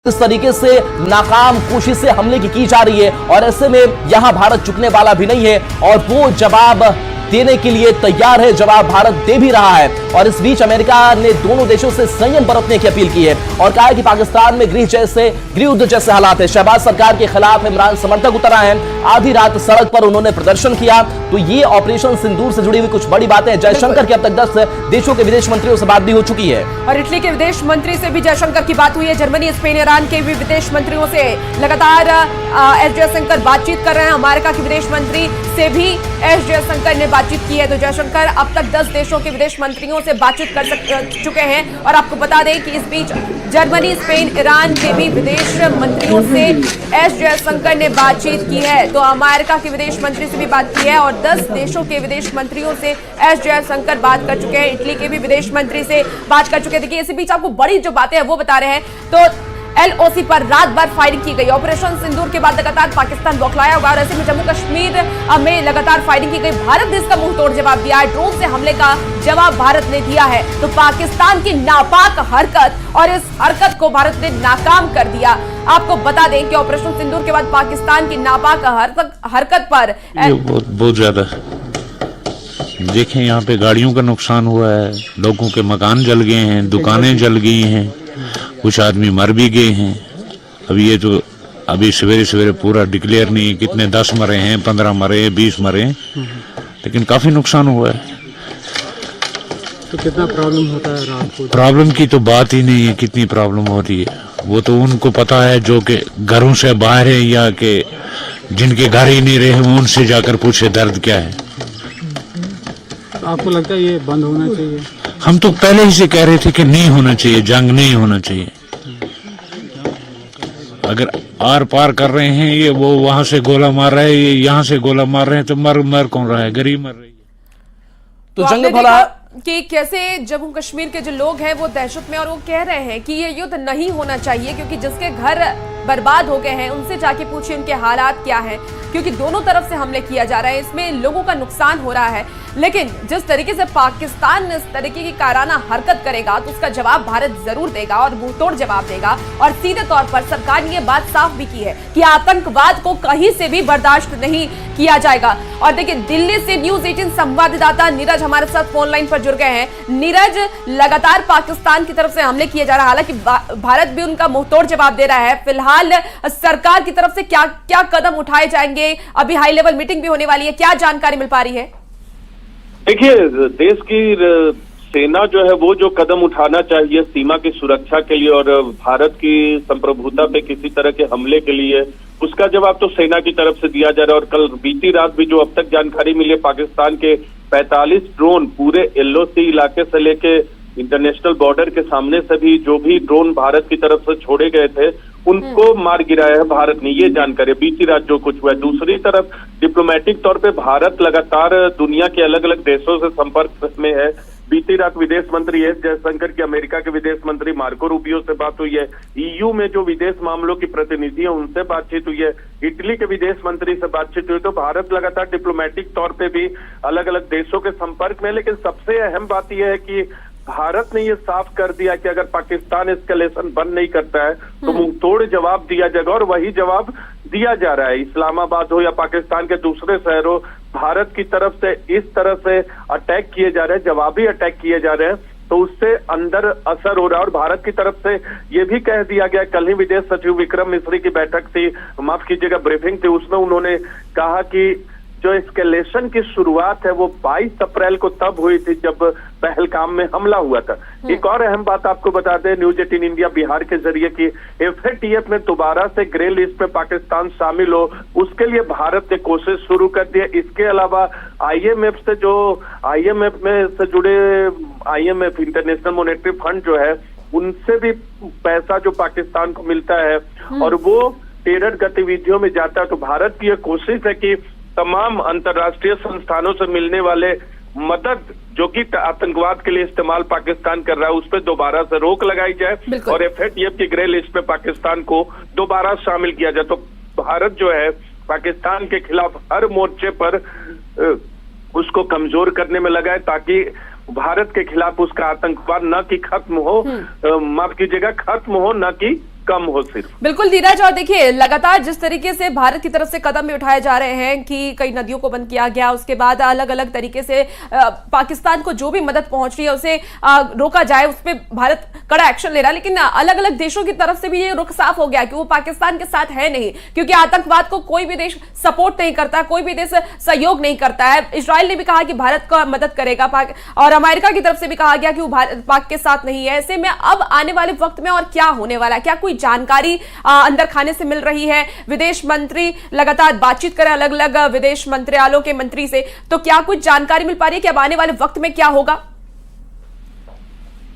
इस तरीके से नाकाम कोशिश से हमले की जा रही है और ऐसे में यहां भारत झुकने वाला भी नहीं है और वो जवाब देने के लिए तैयार है। जवाब भारत दे भी रहा है और इस बीच अमेरिका ने दोनों देशों से संयम बरतने की अपील की है और कहा है कि पाकिस्तान में गृह युद्ध जैसे हालात है। शहबाज सरकार के खिलाफ इमरान समर्थक उतर आए हैं। आधी रात सड़क पर उन्होंने प्रदर्शन किया। तो ये ऑपरेशन सिंदूर से जुड़ी हुई कुछ बड़ी बातें। जयशंकर की अब तक 10 देशों के विदेश मंत्रियों से बात भी हो चुकी है और इटली के विदेश मंत्री से भी जयशंकर की बात हुई है। जर्मनी, स्पेन, ईरान के भी विदेश मंत्रियों से लगातार एस जयशंकर बातचीत कर रहे हैं। अमेरिका के विदेश मंत्री से भी एस जयशंकर ने बातचीत की है। तो जयशंकर अब तक 10 देशों के विदेश मंत्रियों से बातचीत कर चुके हैं और आपको बता दें कि इस बीच जर्मनी, स्पेन, ईरान के भी विदेश मंत्रियों से एस जयशंकर ने बातचीत की है। तो अमेरिका के विदेश मंत्री से भी बात की है और 10 देशों के विदेश मंत्रियों से एस जयशंकर बात कर चुके हैं। इटली के भी विदेश मंत्री से बात कर चुके हैं। देखिए, इसी बीच आपको बड़ी जो बातें हैं वो बता रहे हैं। तो LOC पर रात भर फायरिंग की गई। ऑपरेशन सिंदूर के बाद लगातार पाकिस्तान बौखलाया हुआ और ऐसे में जम्मू कश्मीर में लगातार फायरिंग की गई। भारत ने इसका मुंहतोड़ जवाब दिया है। ड्रोन से हमले का जवाब भारत ने दिया है। तो पाकिस्तान की नापाक हरकत और इस हरकत को भारत ने नाकाम कर दिया। आपको बता दें कि ऑपरेशन सिंदूर के बाद पाकिस्तान की नापाक हरकत पर बहुत ज्यादा देखें, यहाँ पे गाड़ियों का नुकसान हुआ है, लोगों के मकान जल गए हैं, दुकानें जल गई हैं, कुछ आदमी मर भी गए हैं। अभी ये तो अभी सवेरे सवेरे पूरा डिक्लेयर नहीं, कितने 10 मरे हैं, 15 मरे हैं, 20 मरे हैं, लेकिन काफी नुकसान हुआ है। तो कितना प्रॉब्लम होता है रात को? प्रॉब्लम की तो बात ही नहीं है, कितनी प्रॉब्लम हो रही है वो तो उनको पता है, जो कि घरों से बाहर है या कि जिनके घर ही नहीं रहे उनसे जाकर पूछे दर्द क्या है। आपको लगता है ये बंद होना चाहिए? हम तो पहले ही से कह रहे थे कि नहीं होना चाहिए, जंग नहीं होना चाहिए। अगर आर पार कर रहे हैं ये, वो वहां से गोला मार रहे हैं, ये यहाँ से गोला मार रहे हैं, तो मर कौन रहा है? गरीब मर रही है। तो जंग भला कि कैसे जम्मू कश्मीर के जो लोग हैं वो दहशत में और वो कह रहे हैं कि ये युद्ध नहीं होना चाहिए क्योंकि जिसके घर बर्बाद हो गए हैं उनसे जाके पूछिए उनके हालात क्या हैं, क्योंकि दोनों तरफ से हमले किया जा रहा है, इसमें लोगों का नुकसान हो रहा है। लेकिन जिस तरीके से पाकिस्तान इस तरीके की काराना हरकत करेगा तो उसका जवाब भारत जरूर देगा और मुंहतोड़ जवाब देगा। और सीधे तौर पर सरकार ने यह बात साफ भी की है कि आतंकवाद को कहीं से भी बर्दाश्त नहीं किया जाएगा। और देखिए, दिल्ली से न्यूज 18 संवाददाता नीरज हमारे साथ फोन लाइन पर जुड़ गए हैं। नीरज, लगातार पाकिस्तान की तरफ से हमले किए जा रहे हैं, हालांकि भारत भी उनका मुंहतोड़ जवाब दे रहा है। फिलहाल सरकार की तरफ से क्या क्या कदम उठाए जाएंगे? अभी हाई लेवल मीटिंग भी होने वाली है, क्या जानकारी मिल पा रही है? देखिए, देश की सेना जो है वो जो कदम उठाना चाहिए सीमा की सुरक्षा के लिए और भारत की संप्रभुता पे किसी तरह के हमले के लिए, उसका जवाब तो सेना की तरफ से दिया जा रहा है। और कल बीती रात भी जो अब तक जानकारी मिली है, पाकिस्तान के 45 ड्रोन पूरे LOC इलाके से लेके इंटरनेशनल बॉर्डर के सामने से भी जो भी ड्रोन भारत की तरफ से छोड़े गए थे उनको मार गिराया है भारत ने, ये जानकारी बीती रात जो कुछ हुआ है। दूसरी तरफ डिप्लोमेटिक तौर पे भारत लगातार दुनिया के अलग अलग देशों से संपर्क में है। बीती रात विदेश मंत्री एस जयशंकर की अमेरिका के विदेश मंत्री मार्को रूबियो से बात हुई है। EU में जो विदेश मामलों की प्रतिनिधि है उनसे बातचीत हुई है। इटली के विदेश मंत्री से बातचीत हुई। तो भारत लगातार डिप्लोमेटिक तौर पे भी अलग अलग देशों के संपर्क में। लेकिन सबसे अहम बात यह है कि भारत ने ये साफ कर दिया कि अगर पाकिस्तान एस्केलेशन बंद नहीं करता है तो मुंहतोड़ जवाब दिया जाएगा और वही जवाब दिया जा रहा है। इस्लामाबाद हो या पाकिस्तान के दूसरे शहरों, भारत की तरफ से इस तरह से अटैक किए जा रहे हैं, जवाबी अटैक किए जा रहे हैं, तो उससे अंदर असर हो रहा है। और भारत की तरफ से ये भी कह दिया गया, कल ही विदेश सचिव विक्रम मिस्री की बैठक थी, माफ कीजिएगा ब्रीफिंग थी, उसमें उन्होंने कहा कि जो एस्केलेशन की शुरुआत है वो 22 अप्रैल को तब हुई थी जब पहलगाम में हमला हुआ था। एक और अहम बात आपको बता दें, न्यूज 18 इंडिया बिहार के जरिए की FATF में दोबारा से ग्रे लिस्ट में पाकिस्तान शामिल हो, उसके लिए भारत ने कोशिश शुरू कर दी है। इसके अलावा IMF में से जुड़े IMF इंटरनेशनल मॉनेटरी फंड जो है उनसे भी पैसा जो पाकिस्तान को मिलता है और वो टेरर गतिविधियों में जाता है। तो भारत की यह कोशिश है कि तमाम अंतर्राष्ट्रीय संस्थानों से मिलने वाले मदद जो कि आतंकवाद के लिए इस्तेमाल पाकिस्तान कर रहा है उस पर दोबारा से रोक लगाई जाए और FATF की ग्रे लिस्ट में पाकिस्तान को दोबारा शामिल किया जाए। तो भारत जो है पाकिस्तान के खिलाफ हर मोर्चे पर उसको कमजोर करने में लगा है ताकि भारत के खिलाफ उसका आतंकवाद न कि खत्म हो, माफ कीजिएगा, खत्म हो न कि कम हो सिर्फ। बिल्कुल धीरज, और देखिए लगातार जिस तरीके से भारत की तरफ से कदम भी उठाए जा रहे हैं कि कई नदियों को बंद किया गया, उसके बाद अलग अलग तरीके से पाकिस्तान को जो भी मदद पहुंच रही है उसे रोका जाए, उस पर भारत कड़ा एक्शन ले रहा है। लेकिन अलग अलग देशों की तरफ से भी ये रुख साफ हो गया कि वो पाकिस्तान के साथ है नहीं, क्योंकि आतंकवाद को कोई भी देश सपोर्ट नहीं करता, कोई भी देश सहयोग नहीं करता है। इजराइल ने भी कहा कि भारत को मदद करेगा, और अमेरिका की तरफ से भी कहा गया कि वो पाक के साथ नहीं है। ऐसे में अब आने वाले वक्त में और क्या होने वाला है, क्या कोई जानकारी अंदर खाने से मिल रही है? विदेश मंत्री लगातार बातचीत कर रहे हैं अलग अलग विदेश मंत्रालयों के मंत्री से, तो क्या कुछ जानकारी मिल पा रही है कि अब आने वाले वक्त में क्या होगा?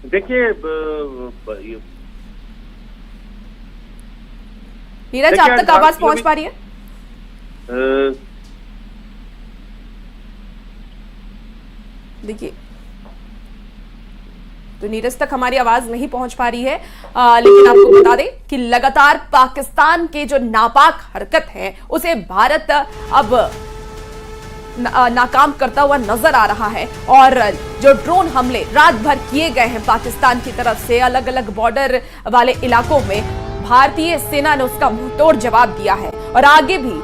देखिए नीरज, आप तक आवाज पहुंच पा रही है? देखिए, तो नीरज तक हमारी आवाज नहीं पहुंच पा रही है, लेकिन आपको बता दें कि लगातार पाकिस्तान के जो नापाक हरकत है उसे भारत अब नाकाम करता हुआ नजर आ रहा है। और जो ड्रोन हमले रात भर किए गए हैं पाकिस्तान की तरफ से अलग अलग बॉर्डर वाले इलाकों में, भारतीय सेना ने उसका मुंहतोड़ जवाब दिया है और आगे भी